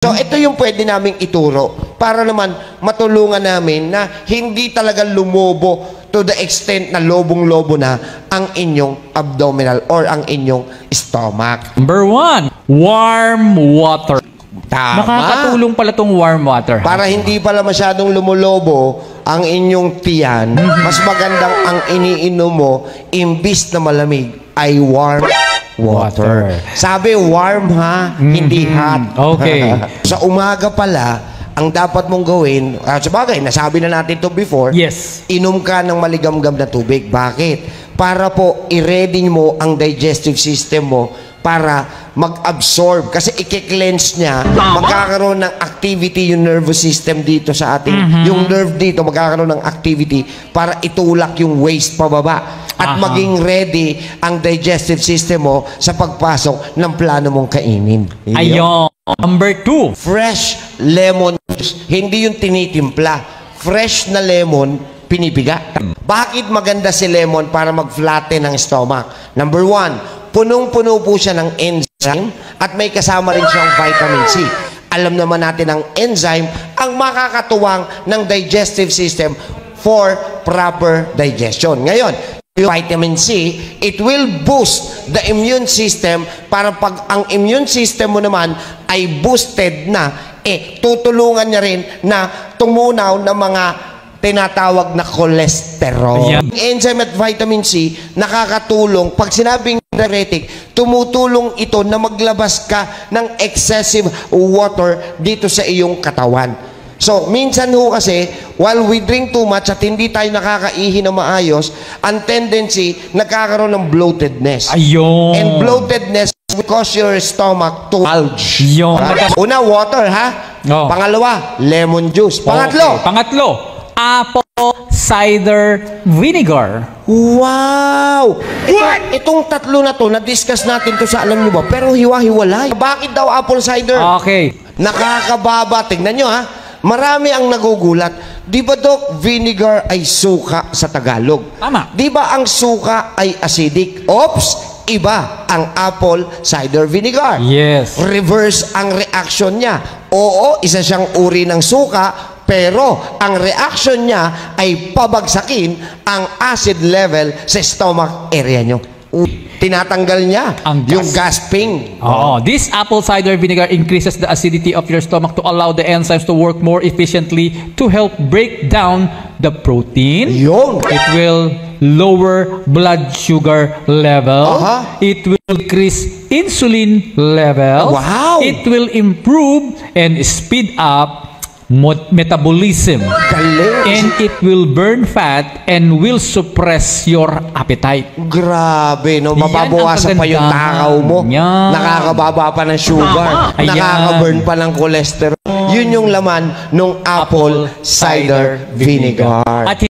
So, ito yung pwede naming ituro para naman matulungan namin na hindi talaga lumobo to the extent na lobong-lobo na ang inyong abdominal or ang inyong stomach. Number 1, warm water. Tama. Nakakatulong pala tong warm water. Para hindi pala masyadong lumulobo ang inyong tiyan, mas magandang ang iniinom mo, imbis na malamig, ay warm water. Sabi, warm ha, hindi hot. Okay. Sa umaga pala, ang dapat mong gawin, sabagay, nasabi na natin to before, Yes. inom ka ng maligamgam na tubig. Bakit? Para po, i-ready mo ang digestive system mo para mag-absorb. Kasi i-cleanse niya, magkakaroon ng activity yung nervous system dito sa ating, yung nerve dito, magkakaroon ng activity para itulak yung waste pababa. At maging ready ang digestive system mo sa pagpasok ng plano mong kainin. Ayun. Number 2. Fresh lemon juice. Hindi yung tinitimpla. Fresh na lemon, pinipiga. Bakit maganda si lemon para mag-flatten ng stomach? Number 1, punong-puno po siya ng enzyme at may kasama rin siyang vitamin C. Alam naman natin ang enzyme ang makakatuwang ng digestive system for proper digestion. Ngayon, vitamin C, it will boost the immune system para pag ang immune system mo naman ay boosted na, tutulungan niya rin na tumunaw ng mga tinatawag na cholesterol. Yeah. Enzyme at vitamin C nakakatulong. Pag sinabing diuretic, tumutulong ito na maglabas ka ng excessive water dito sa iyong katawan. So, minsan ho kasi, while we drink too much at hindi tayo nakakaihi na maayos, ang tendency, nagkakaroon ng bloatedness. Ayun. And bloatedness will cause your stomach to bulge. Yun. Una, water, ha? Oh. Pangalawa, lemon juice. Pangatlo, Okay. Pangatlo, apple cider vinegar. wow! Itong tatlo na to, na-discuss natin to sa alam nyo ba, pero hiwa-hiwalay. Bakit daw apple cider? Okay. Nakakababa. Tingnan nyo, ha? Marami ang nagugulat. Di ba, Dok, vinegar ay suka sa Tagalog? Tama. Di ba ang suka ay acidic? Oops! Iba ang apple cider vinegar. Yes. Reverse ang reaction niya. Oo, isa siyang uri ng suka, pero ang reaction niya ay pabagsakin ang acid level sa stomach area nyo. Tinatanggal niya Ang gas. yung gasping. This apple cider vinegar increases the acidity of your stomach to allow the enzymes to work more efficiently to help break down the protein. Yun. It will lower blood sugar level. It will increase insulin level. Wow. It will improve and speed up metabolism. Galing. And it will burn fat and will suppress your appetite. Grabe, no? Yan Mababawasan ang pa yung kagandahan. takaw mo. Yan. Nakakababa pa ng sugar. Ayan. Nakakaburn pa ng cholesterol. Yun yung laman ng apple cider vinegar. At